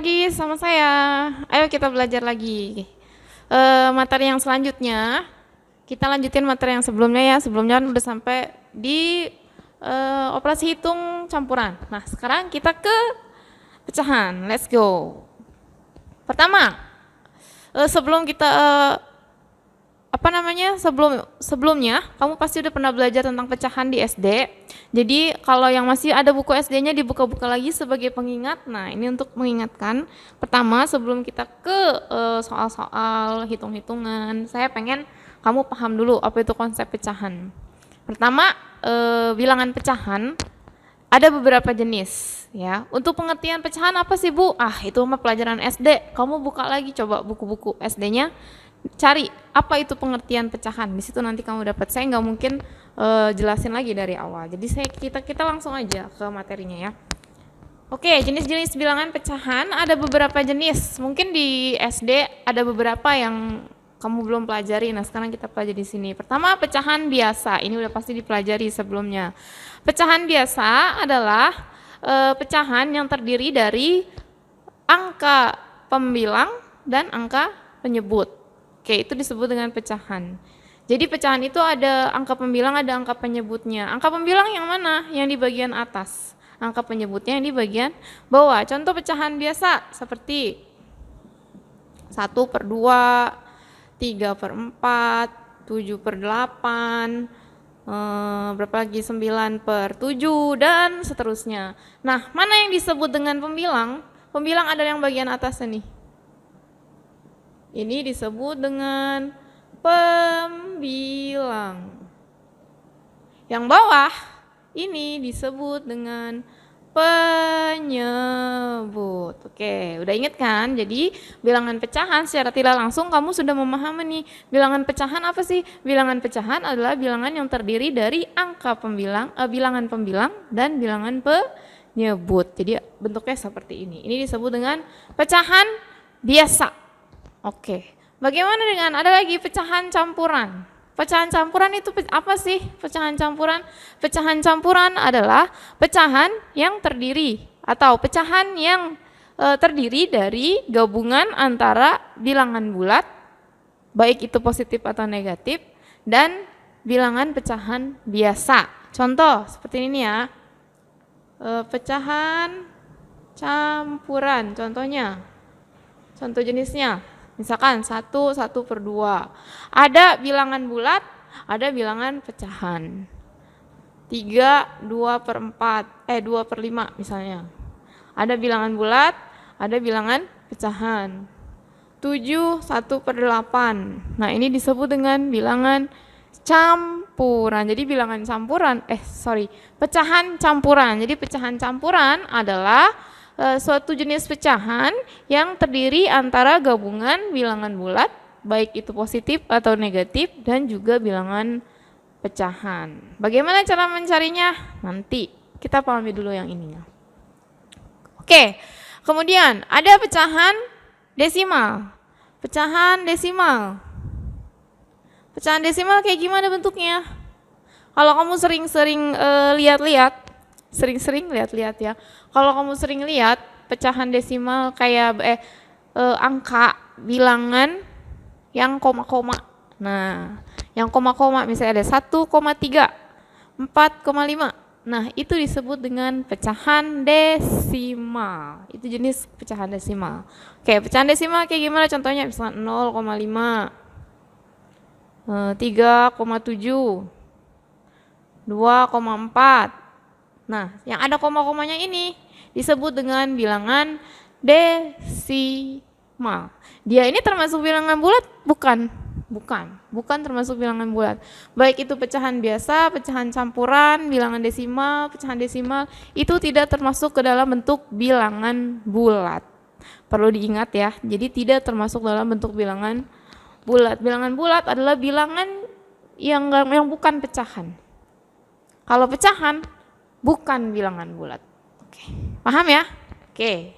lagi sama saya. Ayo kita belajar lagi. Materi yang selanjutnya, kita lanjutin materi yang sebelumnya ya. Sebelumnya udah sampai di operasi hitung campuran. Nah, sekarang kita ke pecahan. Let's go. Pertama, sebelum kita sebelumnya kamu pasti udah pernah belajar tentang pecahan di SD. Jadi kalau yang masih ada buku SD-nya dibuka-buka lagi sebagai pengingat. Nah, ini untuk mengingatkan. Pertama, sebelum kita ke soal-soal hitung-hitungan, saya pengen kamu paham dulu apa itu konsep pecahan. Pertama, bilangan pecahan ada beberapa jenis ya. Untuk pengertian pecahan apa sih, Bu? Itu mah pelajaran SD. Kamu buka lagi coba buku-buku SD-nya. Cari apa itu pengertian pecahan. Di situ nanti kamu dapat. Saya nggak mungkin jelasin lagi dari awal. Jadi kita langsung aja ke materinya ya. Oke, jenis-jenis bilangan pecahan ada beberapa jenis. Mungkin di SD ada beberapa yang kamu belum pelajari. Nah, sekarang kita pelajari di sini. Pertama, pecahan biasa. Ini udah pasti dipelajari sebelumnya. Pecahan biasa adalah pecahan yang terdiri dari angka pembilang dan angka penyebut. Oke, itu disebut dengan pecahan. Jadi pecahan itu ada angka pembilang, ada angka penyebutnya. Angka pembilang yang mana? Yang di bagian atas. Angka penyebutnya yang di bagian bawah. Contoh pecahan biasa seperti 1/2, 3/4, 7/8, berapa lagi 9/7 dan seterusnya. Nah, mana yang disebut dengan pembilang? Pembilang ada yang bagian atasnya nih. Ini disebut dengan pembilang. Yang bawah ini disebut dengan penyebut. Oke, udah inget kan? Jadi bilangan pecahan secara tidak langsung kamu sudah memahami nih. Bilangan pecahan apa sih? Bilangan pecahan adalah bilangan yang terdiri dari angka pembilang, bilangan pembilang dan bilangan penyebut. Jadi bentuknya seperti ini. Ini disebut dengan pecahan biasa. Oke, bagaimana dengan ada lagi pecahan campuran? Pecahan campuran itu apa sih? Pecahan campuran? Pecahan campuran adalah pecahan yang terdiri atau pecahan yang terdiri dari gabungan antara bilangan bulat, baik itu positif atau negatif, dan bilangan pecahan biasa. Contoh seperti ini ya, pecahan campuran. Contoh jenisnya. Misalkan 1/2. Ada bilangan bulat, ada bilangan pecahan. 3 2/5 misalnya. Ada bilangan bulat, ada bilangan pecahan. 7 1/8. Nah, ini disebut dengan bilangan campuran. Jadi pecahan campuran. Jadi pecahan campuran adalah suatu jenis pecahan yang terdiri antara gabungan bilangan bulat, baik itu positif atau negatif, dan juga bilangan pecahan. Bagaimana cara mencarinya? Nanti kita pahami dulu yang ininya. Oke, kemudian ada pecahan desimal. Pecahan desimal kayak gimana bentuknya? Kalau kamu sering-sering lihat-lihat ya. Kalau kamu sering lihat pecahan desimal kayak angka bilangan yang koma-koma. Nah, yang koma-koma misalnya ada 1,3, 4,5. Nah, itu disebut dengan pecahan desimal. Itu jenis pecahan desimal. Oke, pecahan desimal kayak gimana contohnya? Misalnya 0,5, 3,7, 2,4. Nah, yang ada koma-komanya ini disebut dengan bilangan desimal. Dia ini termasuk bilangan bulat? Bukan termasuk bilangan bulat. Baik itu pecahan biasa, pecahan campuran, bilangan desimal, pecahan desimal, itu tidak termasuk ke dalam bentuk bilangan bulat. Perlu diingat ya, jadi tidak termasuk dalam bentuk bilangan bulat. Bilangan bulat adalah bilangan yang bukan pecahan. Kalau pecahan bukan bilangan bulat. Oke, paham ya? Oke,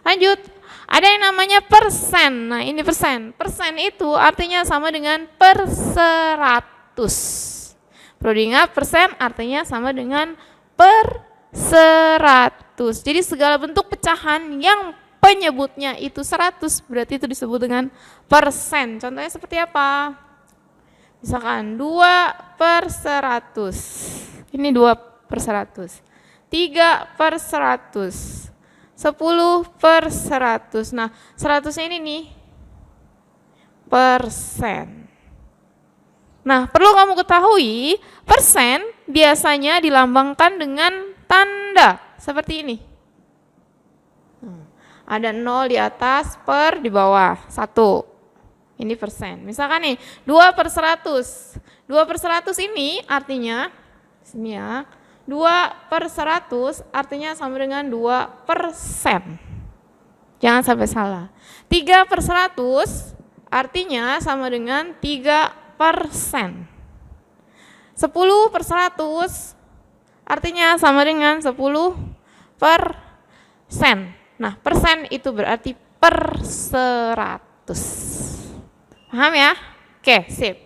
lanjut. Ada yang namanya persen. Nah, ini persen. Persen itu artinya sama dengan per 100. Perlu diingat, persen artinya sama dengan per 100. Jadi segala bentuk pecahan yang penyebutnya itu 100, berarti itu disebut dengan persen. Contohnya seperti apa? Misalkan 2/100. Ini 2/100. 3/100. 10/100. Nah, 100-nya ini nih persen. Nah, perlu kamu ketahui, persen biasanya dilambangkan dengan tanda seperti ini. Ada 0 di atas, per di bawah, 1. Ini persen. Misalkan nih, 2/100. 2/100 ini artinya, sini ya, 2/100 artinya sama dengan 2%. Jangan sampai salah. 3/100 artinya sama dengan 3%. 10/100 artinya sama dengan 10%. Nah, persen itu berarti per 100. Paham ya? Oke, sip.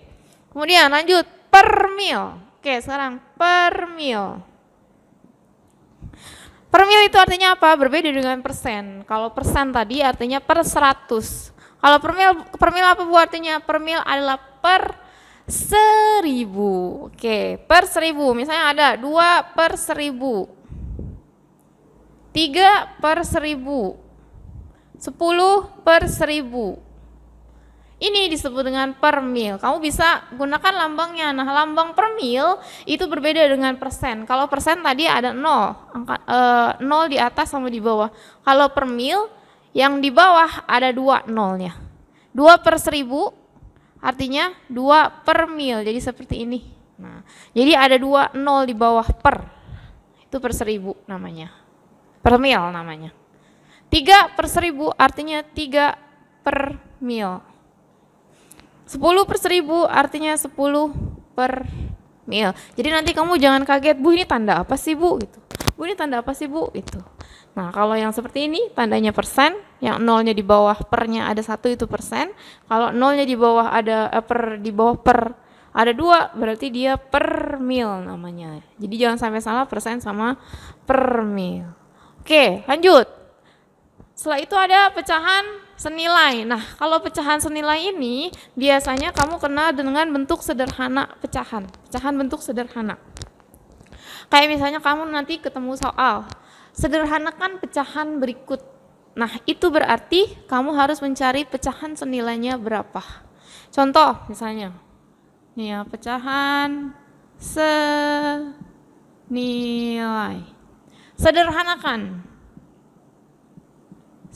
Kemudian lanjut, per mil. Oke, sekarang per mil. Per mil itu artinya apa? Berbeda dengan persen. Kalau persen tadi artinya per 100. Kalau per mil apa Bu artinya? Per mil adalah per 1000. Oke, per 1000. Misalnya ada 2/1000. 3/1000. 10/1000. Ini disebut dengan per mil. Kamu bisa gunakan lambangnya. Nah, lambang per mil itu berbeda dengan persen. Kalau persen tadi ada 0, 0 di atas sama di bawah. Kalau per mil yang di bawah ada 2 nolnya. 2/1000 artinya 2/mil. Jadi seperti ini. Nah, jadi ada 2 nol di bawah per. Itu per 1000 namanya. Per mil namanya. 3/1000 artinya 3/mil. 10/1000 artinya 10/mil. Jadi nanti kamu jangan kaget, Bu ini tanda apa sih Bu? Gitu. Bu ini tanda apa sih Bu? Gitu. Nah, kalau yang seperti ini tandanya persen, yang nolnya di bawah pernya ada 1 itu persen. Kalau nolnya di bawah ada di bawah per ada 2, berarti dia per mil namanya. Jadi jangan sampai salah persen sama per mil. Oke, lanjut. Setelah itu ada pecahan senilai. Nah, kalau pecahan senilai ini biasanya kamu kenal dengan bentuk sederhana pecahan. Pecahan bentuk sederhana. Kayak misalnya kamu nanti ketemu soal, sederhanakan pecahan berikut. Nah, itu berarti kamu harus mencari pecahan senilainya berapa. Contoh misalnya, nih ya, pecahan senilai.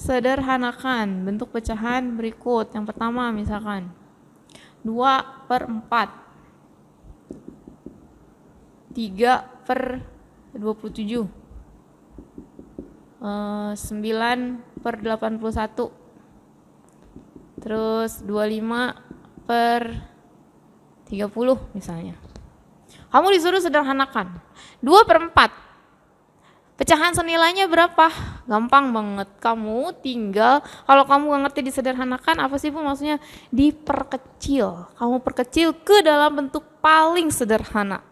Sederhanakan bentuk pecahan berikut. Yang pertama misalkan 2/4, 3/27, 9/81, terus 25/30 misalnya. Kamu disuruh sederhanakan. 2/4. Pecahan senilainya berapa? Gampang banget. Kamu tinggal, kalau kamu nggak ngerti disederhanakan, apa sih Bu maksudnya? Diperkecil. Kamu perkecil ke dalam bentuk paling sederhana.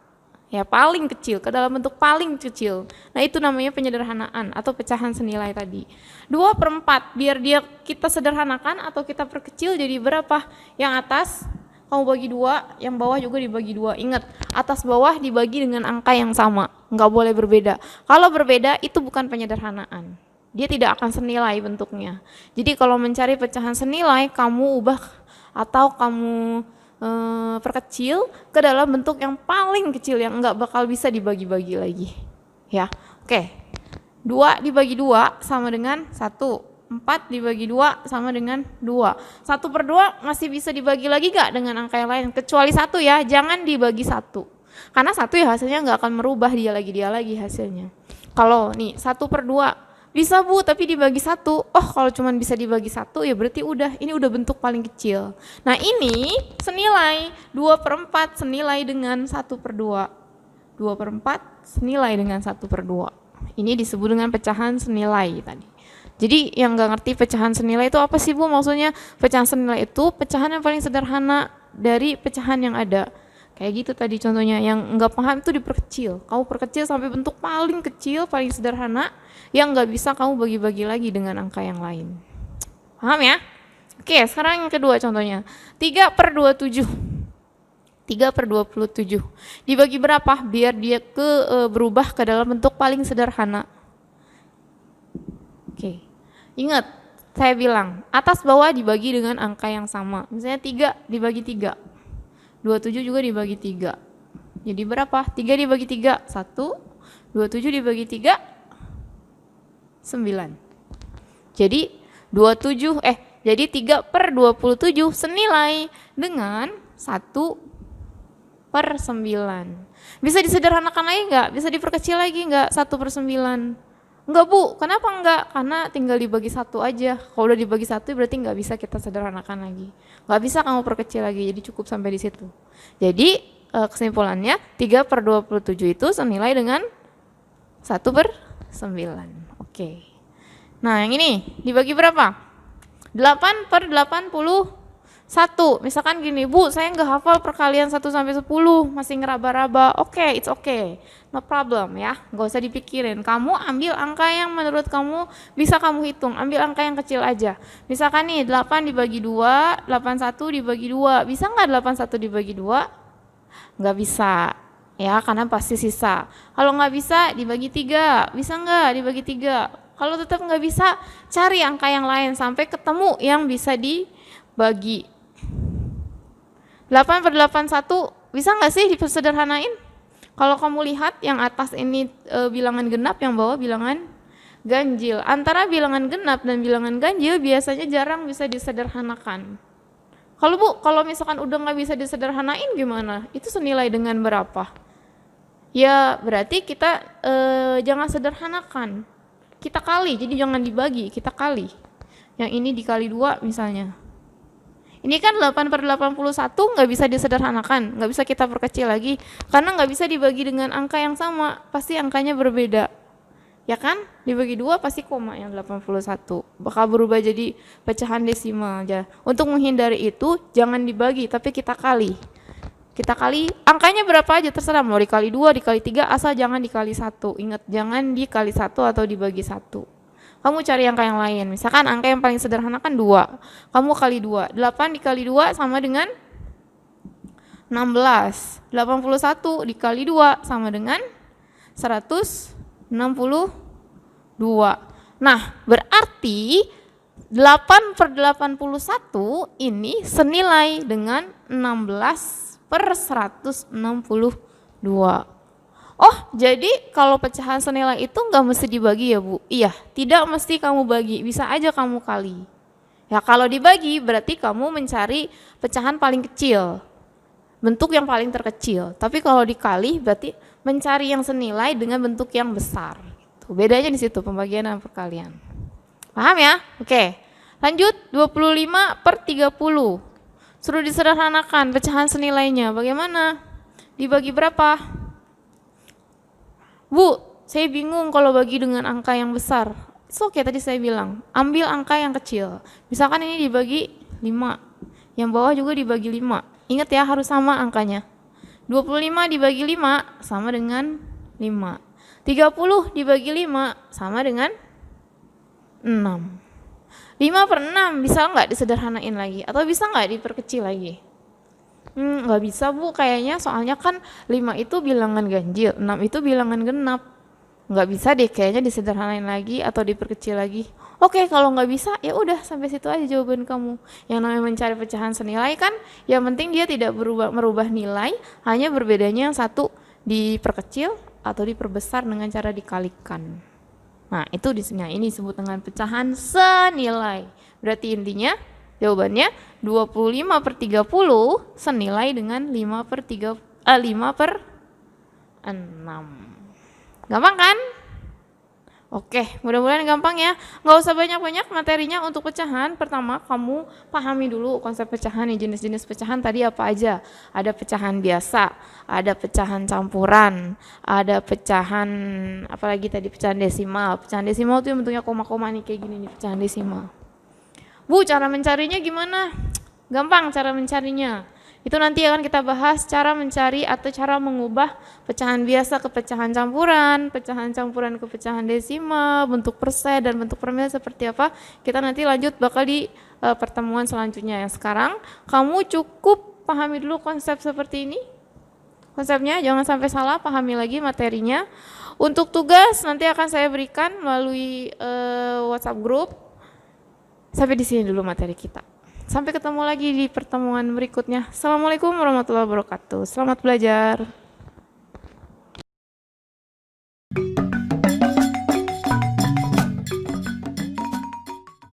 Ya, paling kecil, ke dalam bentuk paling kecil. Nah, itu namanya penyederhanaan atau pecahan senilai tadi. 2/4, biar kita sederhanakan atau kita perkecil jadi berapa? Yang atas kamu bagi 2, yang bawah juga dibagi 2. Ingat, atas bawah dibagi dengan angka yang sama, nggak boleh berbeda. Kalau berbeda itu bukan penyederhanaan, dia tidak akan senilai bentuknya. Jadi kalau mencari pecahan senilai, kamu ubah atau kamu perkecil ke dalam bentuk yang paling kecil yang nggak bakal bisa dibagi-bagi lagi. Ya, oke. 2 dibagi 2 sama dengan 1. 4 dibagi 2 sama dengan 2. 1/2 masih bisa dibagi lagi gak dengan angka yang lain? Kecuali 1 ya, jangan dibagi 1. Karena 1 ya hasilnya gak akan merubah dia lagi hasilnya. Kalau nih 1/2 bisa Bu, tapi dibagi 1. Oh, kalau cuma bisa dibagi 1 ya berarti ini udah bentuk paling kecil. Nah, ini senilai 2/4 senilai dengan 1/2. 2/4 senilai dengan 1/2. Ini disebut dengan pecahan senilai tadi. Jadi yang nggak ngerti pecahan senilai itu apa sih Bu maksudnya? Pecahan senilai itu pecahan yang paling sederhana dari pecahan yang ada. Kayak gitu tadi contohnya, yang nggak paham itu diperkecil. Kamu perkecil sampai bentuk paling kecil, paling sederhana, yang nggak bisa kamu bagi-bagi lagi dengan angka yang lain. Paham ya? Oke, sekarang yang kedua contohnya. 3/27. 3/27. Dibagi berapa? Biar dia berubah ke dalam bentuk paling sederhana. Oke. Ingat, saya bilang, atas bawah dibagi dengan angka yang sama. Misalnya 3 dibagi 3. 27 juga dibagi 3. Jadi berapa? 3 dibagi 3, 1. 27 dibagi 3, 9. Jadi 3/27 senilai dengan 1/9. Bisa disederhanakan lagi nggak? Bisa diperkecil lagi nggak 1/9? Enggak Bu, kenapa enggak? Karena tinggal dibagi 1 aja. Kalau udah dibagi 1 berarti nggak bisa kita sederhanakan lagi. Nggak bisa kamu perkecil lagi, jadi cukup sampai di situ. Jadi kesimpulannya 3/27 itu senilai dengan 1/9. Oke. Nah yang ini dibagi berapa? 8/81. Misalkan gini, Bu, saya nggak hafal perkalian 1 sampai 10, masih ngeraba-raba. Oke, it's okay. No problem ya, nggak usah dipikirin. Kamu ambil angka yang menurut kamu bisa kamu hitung, ambil angka yang kecil aja. Misalkan nih 8 dibagi 2, 81 dibagi 2. Bisa nggak 81 dibagi 2? Nggak bisa. Ya, karena pasti sisa. Kalau nggak bisa dibagi 3, bisa nggak dibagi 3? Kalau tetap nggak bisa, cari angka yang lain sampai ketemu yang bisa dibagi. 8/81 bisa nggak sih disederhanain? Kalau kamu lihat yang atas ini bilangan genap, yang bawah bilangan ganjil. Antara bilangan genap dan bilangan ganjil biasanya jarang bisa disederhanakan. Kalau misalkan udah nggak bisa disederhanain gimana? Itu senilai dengan berapa? Ya berarti kita jangan sederhanakan. Kita kali, jadi jangan dibagi, kita kali. Yang ini dikali 2 misalnya. Ini kan 8/81 nggak bisa disederhanakan, nggak bisa kita perkecil lagi, karena nggak bisa dibagi dengan angka yang sama, pasti angkanya berbeda. Ya kan? Dibagi 2 pasti koma yang 81. Bakal berubah jadi pecahan desimal aja. Untuk menghindari itu, jangan dibagi, tapi kita kali. Kita kali, angkanya berapa aja terserah, mau dikali 2, dikali 3, asal jangan dikali 1. Ingat, jangan dikali 1 atau dibagi 1. Kamu cari angka yang lain, misalkan angka yang paling sederhana kan 2, kamu kali 2, 8 dikali 2 sama dengan 16, 81 dikali 2 sama dengan 162. Nah berarti 8/81 ini senilai dengan 16/162. Oh, jadi kalau pecahan senilai itu nggak mesti dibagi ya Bu? Iya, tidak mesti kamu bagi, bisa aja kamu kali. Ya kalau dibagi berarti kamu mencari pecahan paling kecil, bentuk yang paling terkecil. Tapi kalau dikali berarti mencari yang senilai dengan bentuk yang besar. Tuh, bedanya di situ pembagian dan perkalian. Paham ya? Oke, lanjut 25/30. Suruh disederhanakan pecahan senilainya, bagaimana? Dibagi berapa? Bu, saya bingung kalau bagi dengan angka yang besar. Oke, tadi saya bilang, ambil angka yang kecil. Misalkan ini dibagi 5, yang bawah juga dibagi 5. Ingat ya, harus sama angkanya. 25 dibagi 5 sama dengan 5. 30 dibagi 5 sama dengan 6. 5/6 bisa nggak disederhanain lagi? Atau bisa nggak diperkecil lagi? Nggak bisa Bu, kayaknya soalnya kan 5 itu bilangan ganjil, 6 itu bilangan genap. Nggak bisa deh kayaknya disederhanain lagi atau diperkecil lagi. Oke, kalau nggak bisa ya udah sampai situ aja jawaban kamu. Yang namanya mencari pecahan senilai kan, yang penting dia tidak merubah nilai, hanya berbedanya yang satu diperkecil atau diperbesar dengan cara dikalikan. Nah itu di sini, ini disebut dengan pecahan senilai. Berarti intinya jawabannya 25/30 senilai dengan 5/6. Gampang kan? Oke, mudah-mudahan gampang ya. Nggak usah banyak-banyak materinya untuk pecahan. Pertama, kamu pahami dulu konsep pecahan, nih jenis-jenis pecahan tadi apa aja. Ada pecahan biasa, ada pecahan campuran, ada pecahan, apalagi tadi pecahan desimal. Pecahan desimal itu yang bentuknya koma-koma nih, kayak gini nih pecahan desimal. Bu, cara mencarinya gimana? Gampang cara mencarinya. Itu nanti akan kita bahas cara mencari atau cara mengubah pecahan biasa ke pecahan campuran ke pecahan desimal, bentuk persen dan bentuk per mil seperti apa. Kita nanti lanjut bakal di pertemuan selanjutnya. Yang sekarang kamu cukup pahami dulu konsep seperti ini. Konsepnya jangan sampai salah, pahami lagi materinya. Untuk tugas nanti akan saya berikan melalui WhatsApp group. Sampai di sini dulu materi kita. Sampai ketemu lagi di pertemuan berikutnya. Assalamualaikum warahmatullahi wabarakatuh. Selamat belajar.